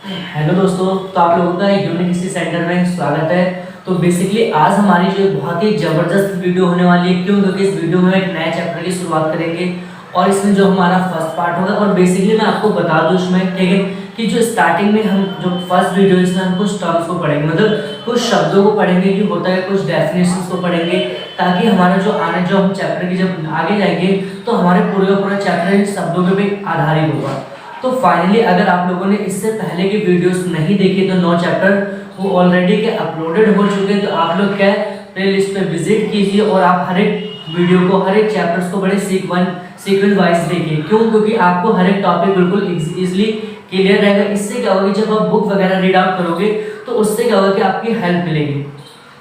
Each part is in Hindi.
हेलो दोस्तों, तो आप लोगों का यूनिक हिस्ट्री सेंटर में स्वागत है। तो बेसिकली आज हमारी जो बहुत ही ज़बरदस्त वीडियो होने वाली है, क्योंकि इस वीडियो में एक नए चैप्टर की शुरुआत करेंगे और इसमें जो हमारा फर्स्ट पार्ट होगा। और बेसिकली मैं आपको बता दूं इसमें, ठीक है, कि जो स्टार्टिंग में हम जो फर्स्ट वीडियो इसमें हम कुछ टर्म्स को पढ़ेंगे, मतलब कुछ शब्दों को पढ़ेंगे कि होता है, कुछ डेफिनेशंस को पढ़ेंगे, ताकि हमारा जो हम चैप्टर की जब आगे जाएंगे तो हमारे पूरे का पूरा चैप्टर इन शब्दों के पे आधारित होगा। तो फाइनली अगर आप लोगों ने इससे पहले की वीडियोस नहीं देखी तो 9 चैप्टर वो ऑलरेडी के अपलोडेड हो चुके हैं। तो आप लोग क्या प्लेलिस्ट पे विजिट कीजिए और आप हर एक वीडियो को, हर एक चैप्टर्स को बड़े सीक्वेंस वाइज देखिए। क्यों? क्योंकि आपको हर एक टॉपिक बिल्कुल इजीली क्लियर रहेगा। इससे क्या होगा कि जब आप बुक वगैरह रीड आउट करोगे तो उससे क्या होगा कि आपकी हेल्प मिलेगी।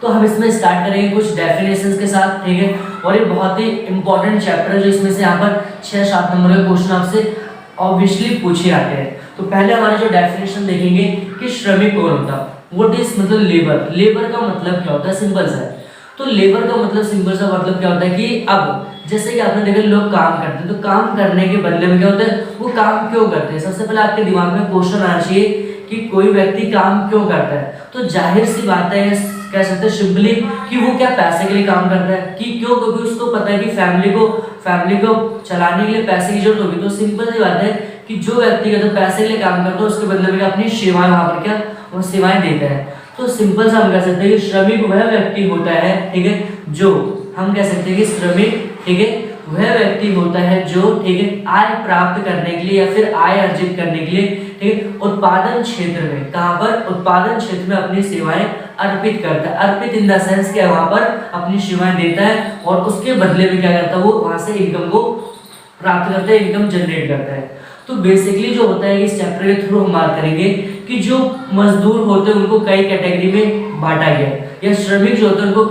तो हम इसमें स्टार्ट करेंगे कुछ डेफिनेशंस के साथ, ठीक है। और ये बहुत ही इंपॉर्टेंट चैप्टर है, जो इसमें से यहाँ पर 6-7 नंबर के क्वेश्चन आपसे ऑब्वियसली पूछे आते हैं। तो पहले हमारे जो डेफिनेशन देखेंगे कि श्रमिक कौन होता है, व्हाट इज मतलब लेबर। लेबर का मतलब क्या होता है? सिंपल सा है। तो लेबर का मतलब सिंपल सा मतलब क्या होता है कि अब जैसे कि आपने देखा लोग काम करते हैं, तो काम करने के बदले में क्या होता है, वो काम क्यों करते हैं। सबसे पहले आपके दिमाग में क्वेश्चन आना चाहिए कि कोई व्यक्ति काम क्यों करता है। तो जाहिर सी बात है, कह सकते हैं सिंपली कि वो क्या पैसे के लिए काम करता है। कि क्यों? क्योंकि उसको पता है कि फैमिली को चलाने के लिए पैसे की जरूरत होगी। तो सिंपल सी बात है कि जो व्यक्ति का तो पैसे के लिए काम करता है, उसके बदले में अपनी सेवाएं वहां पर क्या वो सेवाएं देता है। तो सिंपल सा हम कह सकते हैं कि श्रमिक वह व्यक्ति होता है, ठीक है, जो हम कह सकते हैं कि श्रमिक, ठीक है, वह व्यक्ति होता है जो, ठीक है, आय प्राप्त करने के लिए या फिर आय अर्जित करने के लिए, ठीक है, उत्पादन क्षेत्र में, कहां पर, उत्पादन क्षेत्र में अपनी सेवाएं अर्पित करता है। अर्पित इन द सेंस क्या, वहां पर अपनी सेवाएं देता है और उसके बदले में क्या करता है, वो वहां से इनकम को प्राप्त करता है, इनकम जनरेट करता है। तो बेसिकली जो होता है इस चैप्टर के थ्रू हम बात करेंगे कि जो मजदूर होते हैं उनको कई कैटेगरी में बांटा गया, या श्रमिक जो होते हैं उनको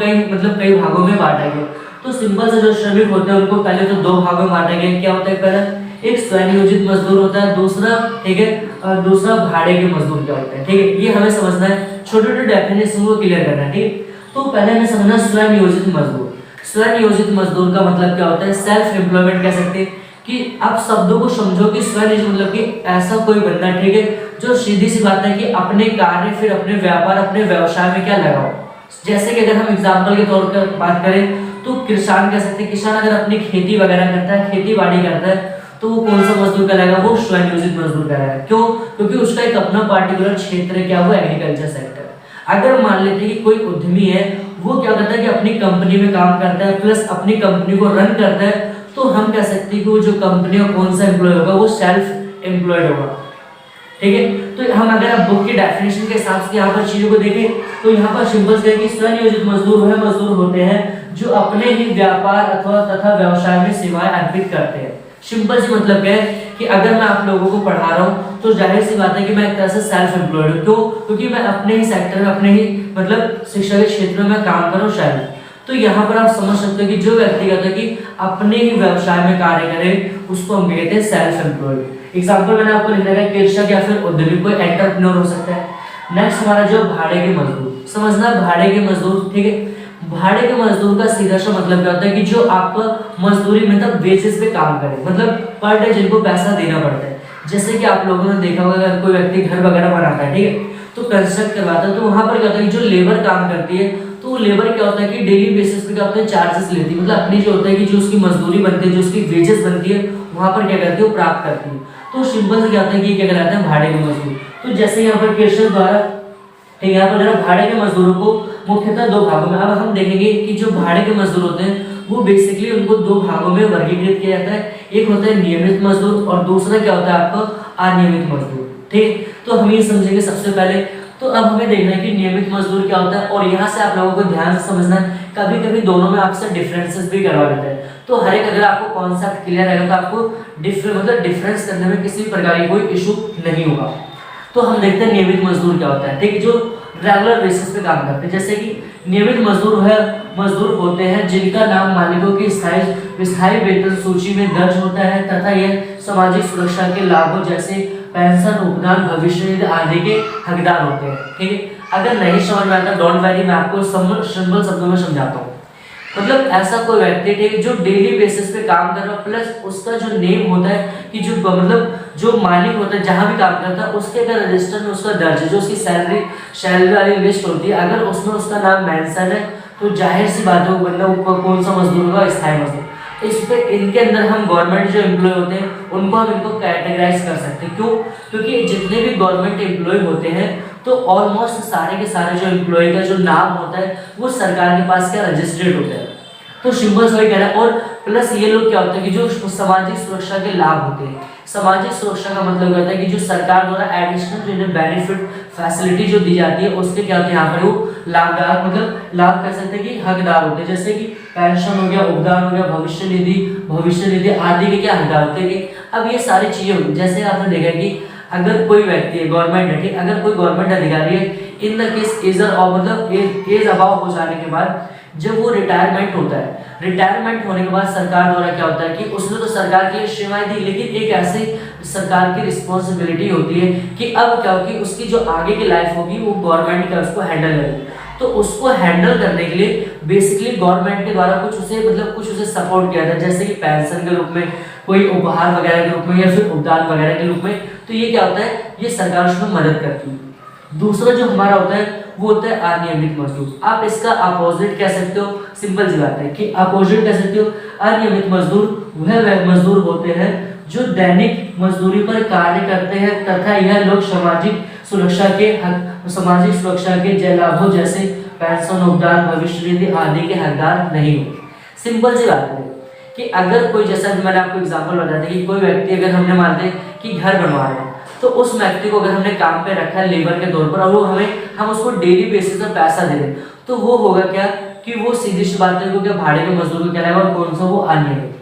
कई भागों में बांटा गया। तो सिंपल से जो श्रमिक होते हैं उनको पहले तो 2 भागों में बांटा गया। क्या होता है? पहला एक स्वयं नियोजित मजदूर होता है, दूसरा, ठीक है, दूसरा भाड़े के मजदूर क्या होते हैं, ठीक है। ये हमें समझना है, छोटे छोटे डेफिनेशन को क्लियर करना है, ठीक। तो पहले हमें समझना स्वयं नियोजित मजदूर। स्वयं नियोजित मजदूर का मतलब क्या होता है? सेल्फ एम्प्लॉयमेंट कह सकते हैं। कि आप शब्दों को समझो कि स्वयं नियोजित मतलब कि ऐसा कोई बंदा, ठीक है, जो सीधी सी बात है कि अपने कार्य, फिर अपने व्यापार, अपने व्यवसाय में क्या लगाओ। जैसे कि अगर हम एग्जाम्पल के तौर पर बात करें तो किसान कह सकते हैं। किसान अगर अपनी खेती वगैरह करता है, खेती बाड़ी करता है, तो वो कौन सा मजदूर कहलाएगा? वो स्वयं नियोजित मजदूर कहलाएगा। क्यों? क्योंकि उसका एक अपना पार्टिकुलर क्षेत्र है, क्या, वो एग्रीकल्चर सेक्टर। अगर मान लेते हैं कि कोई उद्यमी है, वो क्या करता है कि अपनी कंपनी में काम करता है, प्लस अपनी कंपनी को रन करता है, तो हम कह सकते हैं कि वो जो कंपनी का कौन सा एम्प्लॉय होगा, वो सेल्फ एम्प्लॉयड होगा, ठीक है। तो हम अगर आप बुक की डेफिनेशन के हिसाब से यहाँ पर चीजों को देखें तो यहाँ पर सिंपल से कि स्वयं नियोजित मजदूर वह मजदूर होते हैं जो अपने ही व्यापार अथवा तथा व्यवसाय में सेवाएं अर्पित करते हैं। सिंपल सी मतलब क्या है कि अगर मैं आप लोगों को पढ़ा रहा हूँ तो जाहिर सी बात है कि मैं एक तरह से सेल्फ एम्प्लॉयड हूँ। क्यों? क्योंकि मैं अपने ही सेक्टर में, अपने ही मतलब शिक्षा के क्षेत्र में मैं काम कर रहा हूँ शायद। तो यहाँ पर आप समझ सकते हो कि जो व्यक्ति कहता है कि अपने ही व्यवसाय में कार्य करे, उसको हम कहते हैं सेल्फ एम्प्लॉयड। एग्जाम्पल मैंने आपको लिखा है कृषक या फिर उद्यमी, कोई एंटरप्रेन्योर हो सकता है। नेक्स्ट हमारा जो भाड़े के मजदूर, समझना भाड़े के मजदूर, ठीक है। भाड़े के मजदूर का सीधा सा मतलब क्या होता है कि जो आपका मजदूरी मतलब बेसिस पे काम करे, मतलब पर डे जिनको पैसा देना पड़ता है। जैसे कि आप लोगों ने देखा होगा अगर कोई व्यक्ति घर वगैरह बनाता है, ठीक है, तो कंस्ट्रक्ट करवाता है, तो वहां पर क्या होता है कि जो लेबर काम करती है, तो वो लेबर क्या होता है कि डेली बेसिस पे क्या होता है, चार्जेस लेती है। मतलब अपनी जो होता है कि जो उसकी मजदूरी बनती है, जो उसकी वेजेस बनती है, वहां पर क्या करती है, वो प्राप्त करती है। तो सिंपल से क्या होता है कि क्या कहलाते हैं, भाड़े के मजदूर। तो जैसे यहाँ पर कृषक द्वारा, ठीक है, यहाँ पर जरा भाड़े के मजदूरों को मुख्यतः 2 भागों में, अब हम देखेंगे कि जो भाड़े के मजदूर होते हैं वो बेसिकली उनको 2 भागों में वर्गीकृत किया जाता है। एक होता है नियमित मजदूर और दूसरा क्या होता है आपका अनियमित मजदूर, ठीक। तो हम ये समझेंगे सबसे पहले। तो अब हमें देखना है कि नियमित मजदूर क्या होता है, और यहाँ से आप लोगों को ध्यान से समझना है, कभी कभी दोनों में आपसे डिफरेंसेस भी करवा देते हैं। तो हर एक अगर आपको कॉन्सेप्ट क्लियर रहेगा तो आपको डिफरेंस करने में किसी प्रकार की कोई इशू नहीं होगा। तो हम देखते हैं नियमित मजदूर क्या होता है, ठीक, जो रेगुलर बेसिस पे काम करते हैं। जैसे कि नियमित मजदूर होते हैं जिनका नाम मालिकों की स्थायी वेतन सूची में दर्ज होता है तथा यह सामाजिक सुरक्षा के लाभों जैसे पेंशन, उपदान, भविष्य निधि आदि के हकदार होते हैं, ठीक है। अगर नहीं समझ में आता डोंट वरी, मैं आपको सिंपल शब्दों में समझाता हूँ। मतलब ऐसा कोई व्यक्ति ठीक है जो डेली बेसिस पे काम कर रहा है, प्लस उसका जो नेम होता है कि जो मतलब जो मालिक होता है जहां भी काम करता है उसके अगर रजिस्टर में उसका दर्ज है, जो उसकी सैलरी वाली लिस्ट होती है, अगर उसमें उसका नाम मेंशन है तो जाहिर सी बात है वो बंदा कौन सा मजदूर होगा, स्थायी मजदूर। इस पे इनके अंदर हम गवर्नमेंट जो एम्प्लॉय होते हैं उनको हम इनको कैटेगराइज कर सकते हैं। क्यों? क्योंकि जितने भी गवर्नमेंट एम्प्लॉय होते हैं तो ऑलमोस्ट सारे के सारे जो एम्प्लॉय का जो नाम होता है वो सरकार के पास क्या रजिस्टर्ड होता है। तो सिंपल वही कह रहा है। और प्लस ये लोग क्या होता है कि जो सामाजिक सुरक्षा के लाभ होते हैं, सामाजिक सुरक्षा का मतलब होता है कि जो सरकार द्वारा एडिशनल जो बेनिफिट फैसिलिटी जो दी जाती है उसके क्या होते हैं यहाँ पर वो लाभदार मतलब लाभ कह सकते हैं कि हकदार होते हैं। जैसे कि पेंशन हो गया, उपदान हो गया, भविष्य निधि आदि के क्या हकदार होते हैं। अब ये सारी चीजें होती जैसे आपने देखा कि अगर कोई व्यक्ति है गवर्नमेंट है, ठीक, अगर कोई गवर्नमेंट अधिकारी है इन द केस एज और मतलब एज अबाव हो जाने के बाद जब वो रिटायरमेंट होता है, रिटायरमेंट होने के बाद सरकार द्वारा क्या होता है कि उसने तो सरकार के लिए सेवाएं दी, लेकिन एक ऐसी सरकार की रिस्पॉन्सिबिलिटी होती है कि अब क्या होगी उसकी जो आगे की लाइफ होगी वो गवर्नमेंट का उसको हैंडल करेगी। तो उसको हैंडल करने के लिए बेसिकली गवर्नमेंट के द्वारा कुछ उसे सपोर्ट किया था, जैसे कि पेंशन के रूप में, कोई उपहार वगैरह के रूप में या फिर उपदान वगैरह के रूप में। तो ये क्या होता है, ये सरकार उसमें मदद करती है। दूसरा जो हमारा होता है वो होता है अनियमित मजदूर। आप इसका अपोजिट कह सकते हो, सिंपल सी बात है कि अपोजिट कह सकते हो। अनियमित मजदूर वह मजदूर होते हैं जो दैनिक मजदूरी पर कार्य करते हैं तथा यह लोग सामाजिक सुरक्षा के जय लाभों जैसे पेंशन, उपदान, भविष्य निधि आदि के हकदार नहीं होते। सिंपल सी बात है कि अगर कोई, जैसा मैंने आपको एग्जांपल बताया कि कोई व्यक्ति अगर हमने मानते कि घर बनवा रहे हैं तो उस व्यक्ति को अगर हमने काम पे रखा है लेबर के तौर पर और वो हम उसको डेली बेसिस पर पैसा दे रहे तो वो होगा क्या कि वो सीधी सी बात है, क्या भाड़े के मजदूर को कहलाएगा और कौन सा वो अनियमित।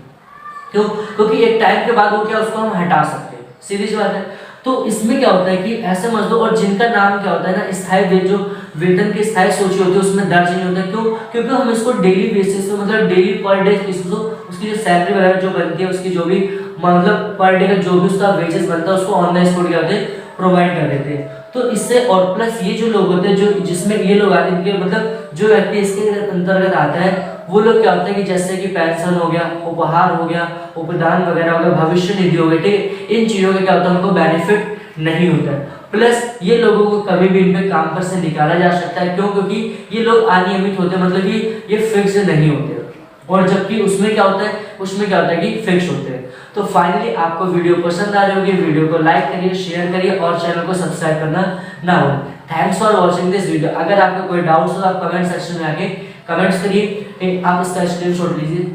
क्यों? क्योंकि एक टाइम के बाद वो क्या उसको हम हटा सकते हैं, सीधी सी बात है। तो इसमें क्या होता है कि ऐसे मजदूर और जिनका नाम क्या होता है ना स्थायी जो वेतन की स्थायी सूची होती है उसमें दर्ज नहीं होता। क्यों? क्योंकि हम इसको डेली बेसिस पे मतलब डेली पर डे उसकी जो सैलरी वगैरह जो बनती है उसकी जो भी मतलब पर डे का जो भी उसका वेजेस बनता है उसको ऑन द स्पॉट क्या होते हैं प्रोवाइड कर देते हैं। तो इससे और प्लस ये जो लोग होते हैं जो जिसमें ये लोग आते हैं मतलब जो व्यक्ति इसके अंतर्गत आता है वो लोग क्या होता है कि जैसे कि पेंशन हो गया, उपहार हो गया, उपदान वगैरह हो गया, भविष्य निधि हो गई, ठीक, इन चीजों के क्या होता है उनको बेनिफिट नहीं होता है। प्लस ये लोगों को कभी भी इनमें काम पर से निकाला जा सकता है। क्यों? क्योंकि ये लोग अनियमित होते हैं, मतलब कि ये फिक्स नहीं होते। और जबकि उसमें क्या होता है कि फिक्स होते हैं। तो फाइनली आपको वीडियो पसंद आ रही होगी, वीडियो को लाइक करिए, शेयर करिए और चैनल को सब्सक्राइब करना ना भूलें। Thanks for watching this video. अगर आपका कोई डाउट्स हो तो आप कमेंट सेक्शन में आके कमेंट्स करिए, आप इसका स्क्रीनशॉट लीजिए।